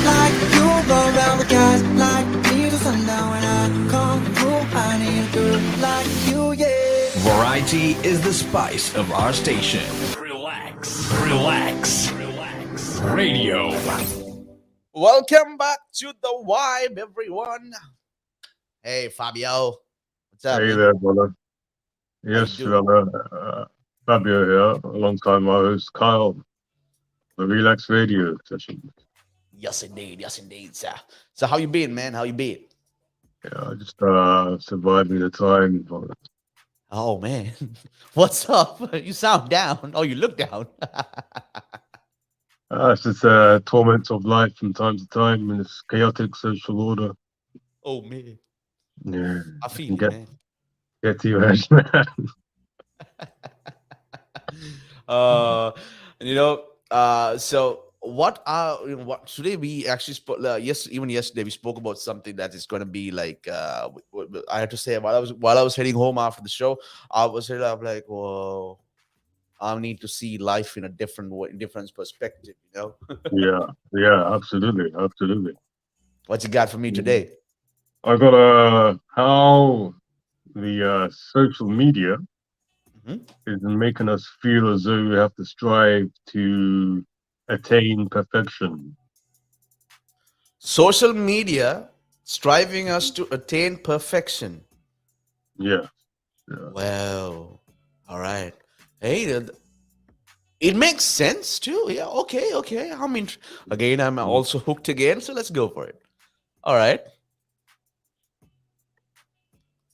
like you go around the guys like me to sundown. When I come through, I need to do like you, yeah. Variety is the spice of our station. Relax, relax, relax. Radio. Welcome back to the Vibe, everyone. Hey, Fabio. What's up, Hey man? there, brother. How you Yes, doing? brother. Fabio here, alongside my host Kyle, the Relax Radio session. Yes, indeed. Yes, indeed, sir. So, how you been, man? How you been? Yeah, just surviving the time. Oh, man. What's up? You sound down. Oh, you look down. It's just torments of life from time to time in this chaotic social order. Oh, man. Yeah, I I feel can you, man. get to your head, man. uh so what today we actually spoke yes, even yesterday we spoke about something that is going to be like I had to say while I was heading home after the show. I'm like, whoa, I need to see life in a different way, different perspective. Yeah, yeah, absolutely, absolutely. What you got for me Mm. today? I got how the social media Mhm. is making us feel as though we have to strive to attain perfection. Social media striving us to attain perfection. Yeah, yeah. Well, all right. Hey, it makes sense too. Yeah. Okay. Okay. Again, I'm Mm. also hooked again. So let's go for it. All right.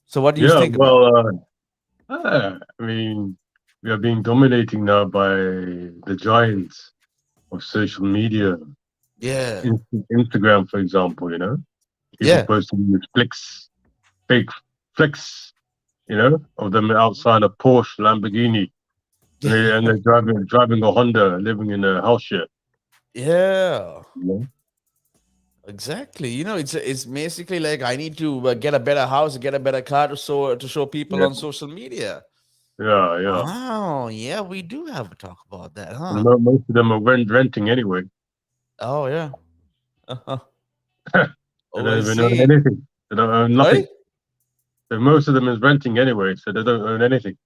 So what do you Yeah, think about it? well, I mean, we are being dominating now by the giants of social media. Yeah. Instagram, for example, people Yeah. posting these fake flicks, of them outside a Porsche, Lamborghini, and they're driving a Honda, living in a house share. Yeah. You know? Exactly. It's basically like I need to get a better house, get a better car to show people Yeah, on social media. yeah, yeah. Oh, yeah, we do have to talk about that, And huh? most of them are renting anyway. Oh, yeah. Uh-huh. They Oh, I don't even own see. anything. They don't own Sorry? nothing. So most of them is renting anyway, so they don't own anything.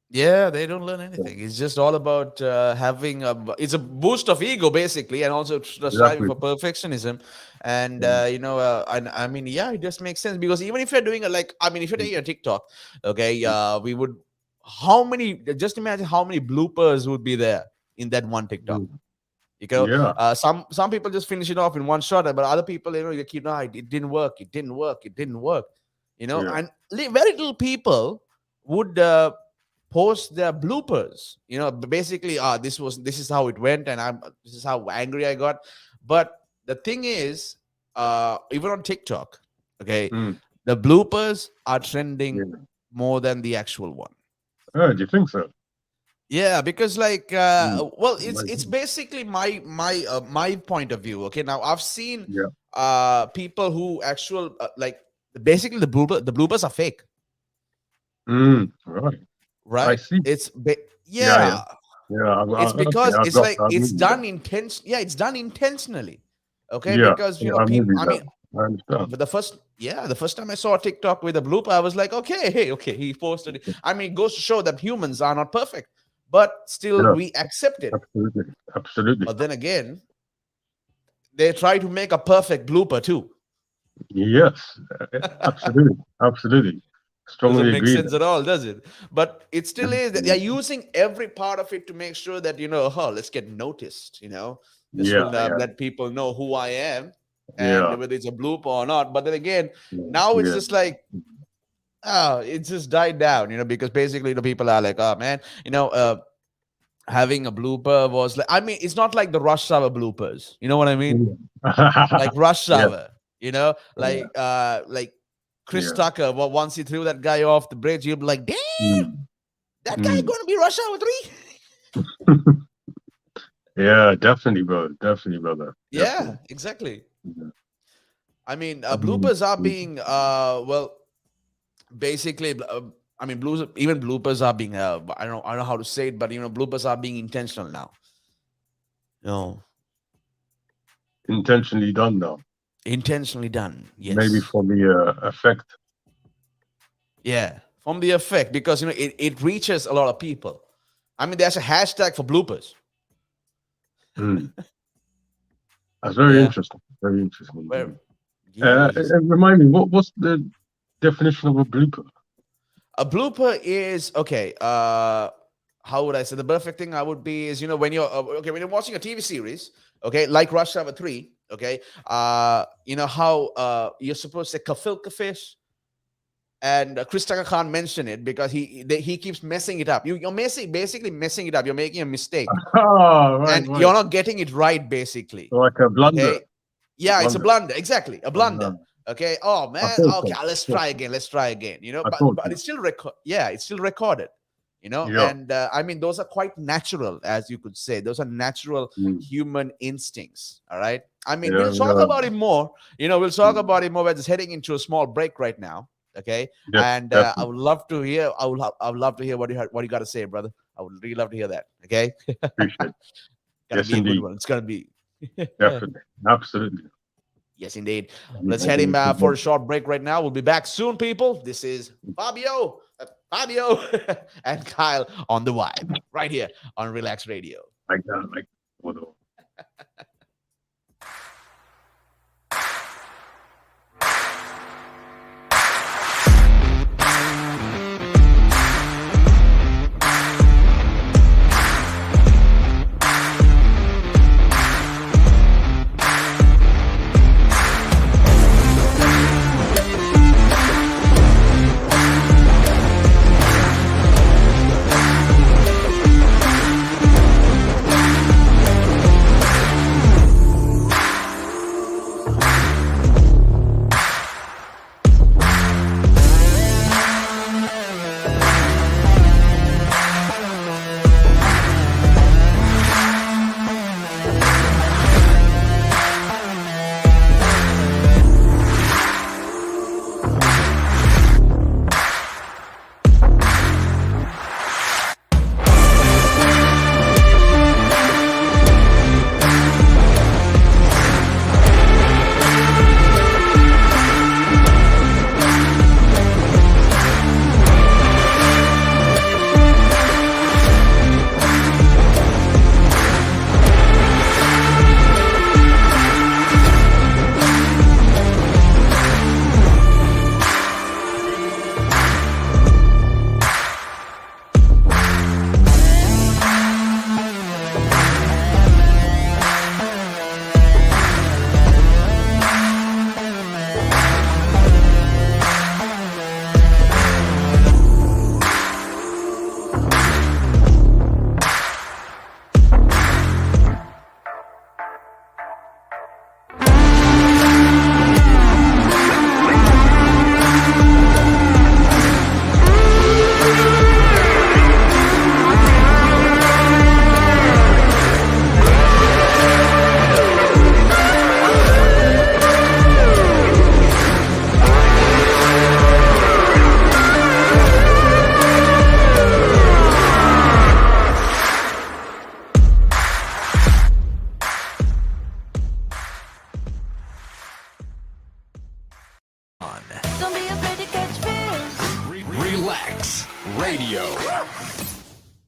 Yeah, they don't learn Yeah, anything. It's just all about having it's a boost of ego, basically, and also striving exactly. for perfectionism. And Yeah. I mean, yeah, it just makes sense because even if you're doing it, like, I mean, if you're taking a TikTok, okay, we would, how many? Just imagine how many bloopers would be there in that one TikTok. Mm. Yeah. Some people just finish it off in one shot, but other people, they keep, no, it didn't work, it didn't work, it didn't work. Yeah. And very little people would post their bloopers. Basically, this is how it went, and this is how angry I got. But the thing is, even on TikTok, okay, Mm. the bloopers are trending Yeah. more than the actual one. Oh, do you think so? Yeah, because like, Mm. well, it's Amazing. basically my point of view. Okay, now I've seen Yeah. people who actual like, basically the bloopers are fake, Right. I right? see. Yeah. Yeah. Yeah, Yeah. it's Okay. because it's like I agree it's with that. done yeah, it's done intentionally. Okay, Yeah. because Yeah. I agree people, with I that. mean, I understand. but the first time I saw a TikTok with a blooper, I was like, okay, hey, okay, he posted it. I mean, it goes to show that humans are not perfect, but still Yeah. we accept it. Absolutely. Absolutely. But then again, they try to make a perfect blooper too. Yes. Absolutely. Absolutely. Doesn't Strongly make agree sense there. at all, does it? But it still is that they're Absolutely. using every part of it to make sure that, oh, let's get noticed. This Yeah. will Yeah. let people know who I am, and Yeah. whether it's a blooper or not. But then again, Yeah. now it's Yeah. just like, oh, it's just died down, because basically the people are like, oh man, having a blooper was like, I mean, it's not like the rush hour bloopers. You know what I mean? Mm. Like rush Yeah. hour, Yeah. like Chris Yeah. Tucker. Well, once he threw that guy off the bridge, you'd be like, damn, Mm. that guy Mm. gonna be rush hour 3. Yeah, definitely, bro. Definitely, brother. Yeah, Definitely. exactly. Yeah. I mean, Um, bloopers are being well, basically, I mean, even bloopers are being I don't know how to say it, but bloopers are being intentional now. No. intentionally done now. Intentionally done. Yes. Maybe for the effect. Yeah, from the effect, because it reaches a lot of people. I mean, there's a hashtag for bloopers. Mm. That's very Yeah. interesting. Very interesting. Where, yes. Remind me, what's the definition of a blooper? A blooper is okay. How would I say the perfect thing? I would be is when you're okay, when you're watching a TV series, okay, like Rush Hour 3, okay. You know how you're supposed to say kafil fish, and Chris Tucker can't mention it because he keeps messing it up. You're basically messing it up. You're making a mistake, Oh, right, and right. you're not getting it right, basically. Like a blunder. Okay. Yeah, it's a blunder. Exactly, a blunder. Okay. Oh I man. thought Okay, so. let's try again. Let's try again. I thought But so. it's still Yeah, it's still recorded. Yeah. And I mean, those are quite natural, as you could say. Those are natural Mm. human instincts. All right. I mean, Yeah, we'll talk yeah. about it more. We'll talk Mm. about it more. We're just heading into a small break right now. Okay. And Definitely. I would love to hear. I would love to hear what you got to say, brother. I would really love to hear that. Okay. Appreciate it. Gotta Yes, be a good indeed. one. It's gonna be. Definitely. Absolutely. Yes, indeed. Let's head him for a short break right now. We'll be back soon, people. This is Fabio, and Kyle on the vibe right here on Relax Radio. Like that. Like, what the- Don't be afraid to catch fish. Relax Radio.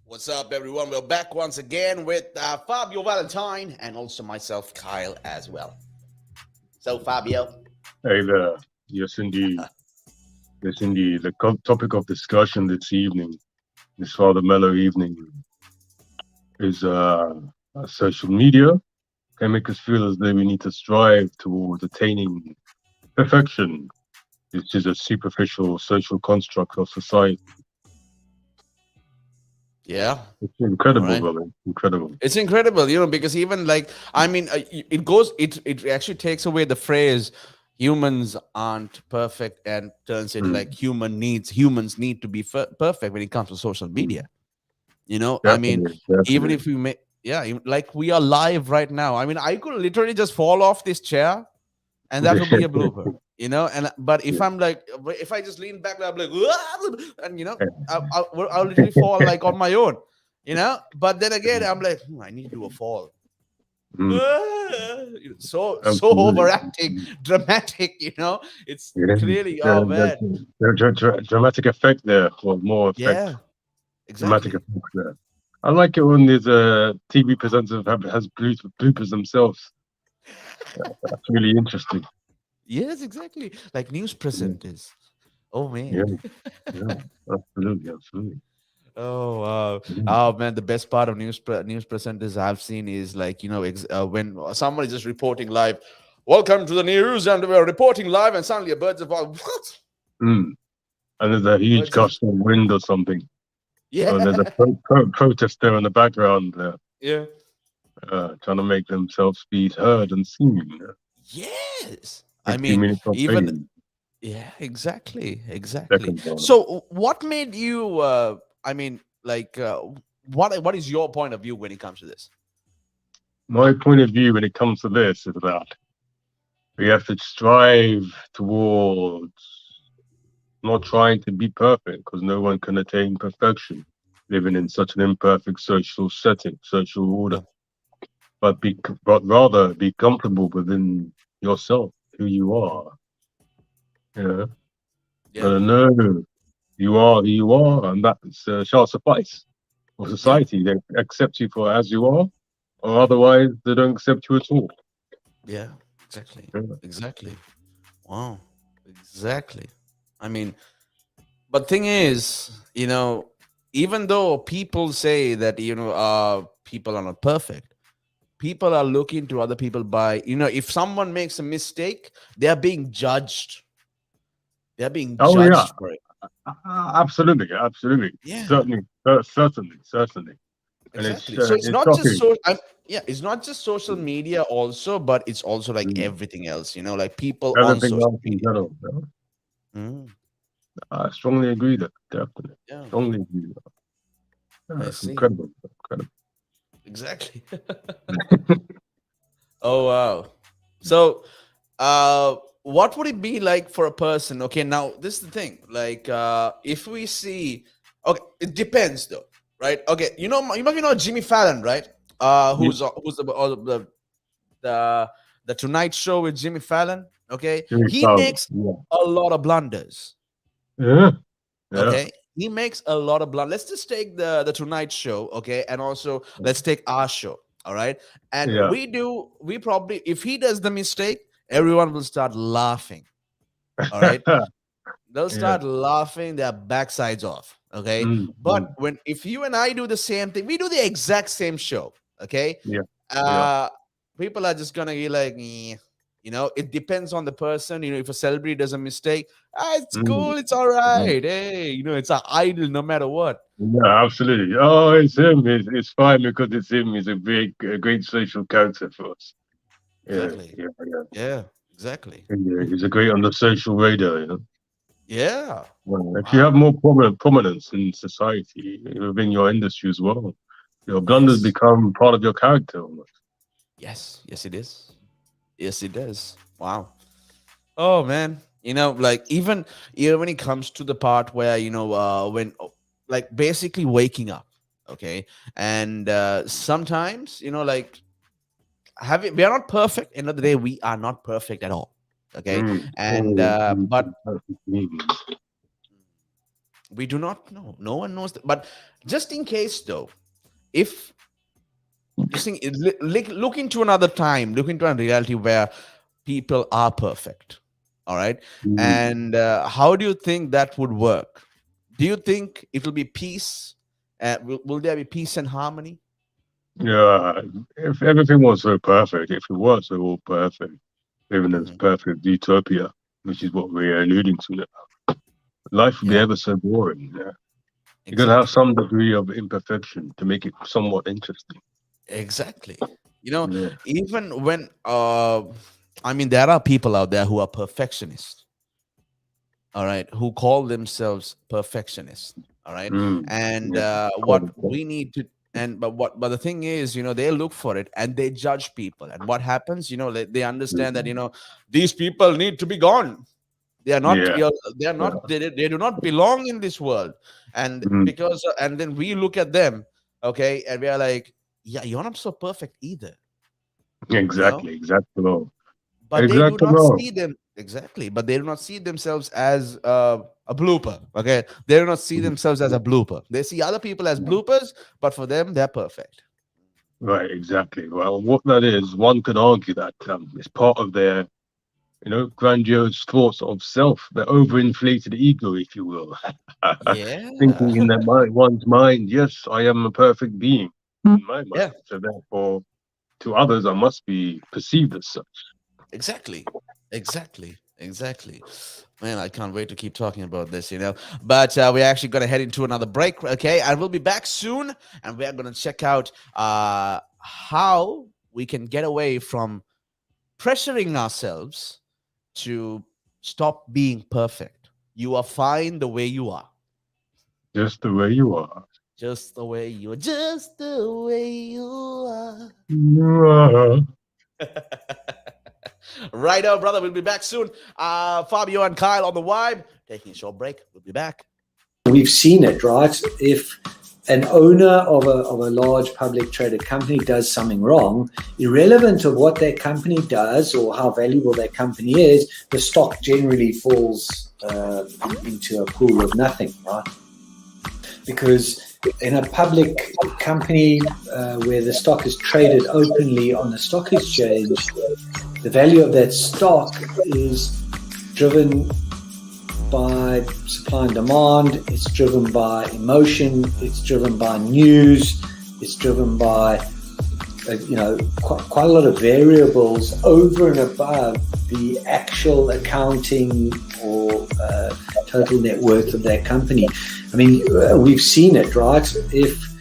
What's up, everyone? We're back once again with Fabio Valentine and also myself, Kyle, as well. So, Fabio. Hey there. Yes, indeed. Yes, indeed. The topic of discussion this evening, this rather mellow evening, is social media can make us feel as though we need to strive towards attaining perfection. This is a superficial social construct of society. Yeah. It's incredible, Right. brother. Incredible. It's incredible, because even it actually takes away the phrase humans aren't perfect and turns it like humans need to be perfect when it comes to social media. I mean, Definitely. even if we make, like we are live right now. I mean, I could literally just fall off this chair and that would be a blooper. But if I'm like, if I just lean back, I'm like, and I'll literally fall like on my own, But then again, I'm like, I need to do a fall. so Absolutely. overacting, dramatic. It's Yeah. clearly, oh man, Dramatic effect there, or more effect. yeah, Dramatic exactly. effect there. I like it when these TV presenters has bloopers themselves. That's really interesting. Yes, exactly. Like news Yeah, presenters. Oh man. yeah, yeah. Absolutely, absolutely. Oh wow. Mm. Oh man, the best part of news presenters I've seen is like when someone is just reporting live. Welcome to the news, and we're reporting live, and suddenly a bird's of what? Mm. And there's a huge Birds of gust of wind or something. yeah, Or there's a protest there in the background, yeah, trying to make themselves be heard and seen. yes. I 15 mean, minutes of even fame, yeah, exactly, exactly. seconds on. So, what made you? I mean, like, what is your point of view when it comes to this? My point of view when it comes to this is that we have to strive towards not trying to be perfect because no one can attain perfection living in such an imperfect social setting, social order, Yeah, but rather be comfortable within yourself, who you are. You know, yeah, no, you are who you are, and that shall suffice for yeah, society. They accept you for as you are, or otherwise they don't accept you at all. yeah. Exactly, Yeah. exactly. Wow, exactly. I mean, but thing is, even though people say that people are not perfect, people are looking to other people by if someone makes a mistake, they are being judged. They are being Oh yeah, judged for it. absolutely, absolutely, Yeah, certainly, and exactly. So it's it's not just shocking. yeah, it's not just social media also, but it's also like Mm. everything else. Like people on Everything social else in media. general. Yeah. Mm, I strongly agree that definitely, yeah, strongly agree with that. Yeah, I it's see. incredible, incredible. Exactly. Oh wow. So what would it be like for a person? Okay, now this is the thing. Like if we see, okay, it depends though, right? Okay, you must know Jimmy Fallon, right? Yeah, Who's the the Tonight Show with Jimmy Fallon? Okay, Jimmy he Fallon. makes Yeah, a lot of blunders. yeah, yeah, Okay, he makes a lot of blood. Let's just take the Tonight Show, okay, and also let's take our show, all right. And yeah, we probably, if he does the mistake, everyone will start laughing, all right. They'll yeah. start laughing their backsides off, okay. Mm, But mm, when if you and I do the same thing, we do the exact same show, okay. yeah, yeah. uh People are just gonna be like, "Eh," it depends on the person. If a celebrity does a mistake, it's Mm, cool, it's all mm. right. Hey, it's an idol no matter what. Yeah, absolutely. Oh, it's him. It's fine because it's him. He's a great social character for us. Yeah, Exactly. yeah, yeah. Yeah, exactly. Yeah, he's a great on the social radar. Yeah. Well, if you have Wow. more prominence in society within your industry as well, your blunders Yes. become part of your character almost. Yes. Yes, it is. Yes, it does. Wow. Oh man. Like even when it comes to the part where, when like basically waking up, okay? And sometimes, like we are not perfect. End of the day, we are not perfect at all. Okay. Mm. And Oh, but perfect meaning. we do not know. No one knows that. But just in case though, if just think, look into another time, look into a reality where people are perfect. All right. Mm. And how do you think that would work? Do you think it will be peace? Will there be peace and harmony? Yeah, if everything was so perfect, if it was so all perfect, living in this Mhm. perfect utopia, which is what we're alluding to now, life would be Yeah, ever so boring. Yeah, you got to have exactly. some degree of imperfection to make it somewhat interesting. Exactly. Yeah. Even when I mean, there are people out there who are perfectionists, all right, who call themselves perfectionists, all right. Mm. And Yeah. what we need to and but the thing is, they look for it and they judge people. And what happens, they understand that, Mm. these people need to be gone. They are not Yeah. they are Yeah. not they do not belong in this world. And Mm. because and then we look at them, okay, and we are like, yeah, you're not so perfect either. Exactly, exactly. But they do not see them exactly. But they do not see themselves as a blooper. Okay, they do not see themselves as a blooper. They see other people as bloopers, but for them, they're perfect. Right, exactly. Well, what that is, one could argue that it's part of their, grandiose thoughts of self, the overinflated ego, if you will. Yeah, Thinking in their mind, one's mind, yes, I am a perfect being in my yeah, mind. So therefore, to others, I must be perceived as such. exactly, exactly. Man, I can't wait to keep talking about this. But we're actually going to head into another break, okay? And we'll be back soon, and we are going to check out how we can get away from pressuring ourselves to stop being perfect. You are fine the way you are. Just the way you are. Just the way you are. Just the way you are. You are. Right on, brother. We'll be back soon. Fabio and Kyle on the Vibe. Taking a short break. We'll be back. We've seen it, right? If an owner of a large public traded company does something wrong, irrelevant of what that company does or how valuable that company is, the stock generally falls into a pool of nothing, right? Because in a public company where the stock is traded openly on the stock exchange, the value of that stock is driven by supply and demand, it's driven by emotion, it's driven by news, it's driven by quite a lot of variables over and above the actual accounting or total net worth of that company. I mean, we've seen it, right? If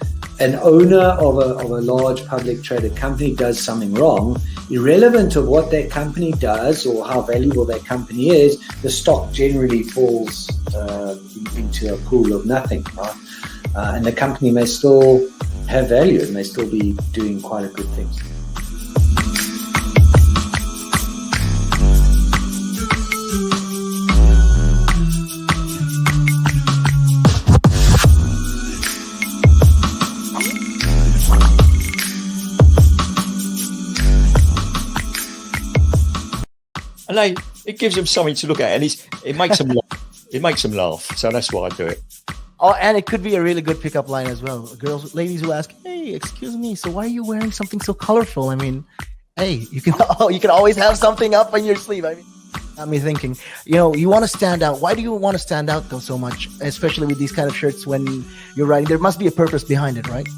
an owner of a large public traded company does something wrong, irrelevant of what that company does or how valuable that company is, the stock generally falls into a pool of nothing, right? And the company may still have value, it may still be doing quite a good thing. And it gives them something to look at, and it makes them laugh. It makes them laugh. So that's why I do it. Oh, and it could be a really good pickup line as well. Ladies who ask, "Hey, excuse me, so why are you wearing something so colorful?" I mean, hey, you can always have something up on your sleeve. I mean, got me thinking. You want to stand out. Why do you want to stand out though so much, especially with these kind of shirts when you're riding? There must be a purpose behind it, right?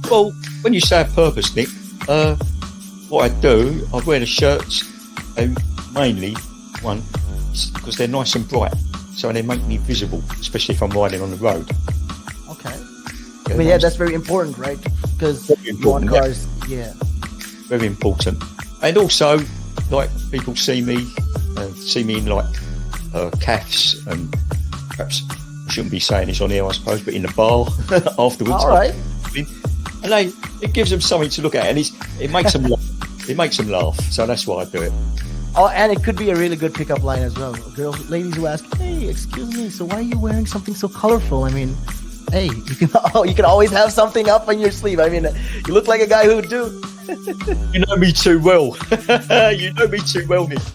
Well, when you say a purpose, Nick, what I do, I wear the shirts, mainly one, because they're nice and bright. So they make me visible, especially if I'm riding on the road. Okay. Yeah, that's very important, right? Because you want cars, yeah. Very important. And also, like, people see me in, like, calves, and perhaps I shouldn't be saying this on here, I suppose, but in the bar afterwards. All right. And it gives them something to look at, and it makes them laugh. It makes them laugh. So that's why I do it. Oh, and it could be a really good pickup line as well. Ladies who ask, "Hey, excuse me, so why are you wearing something so colorful?" I mean, hey, you can always have something up on your sleeve. I mean, you look like a guy who would do. You know me too well. You know me too well, Nick.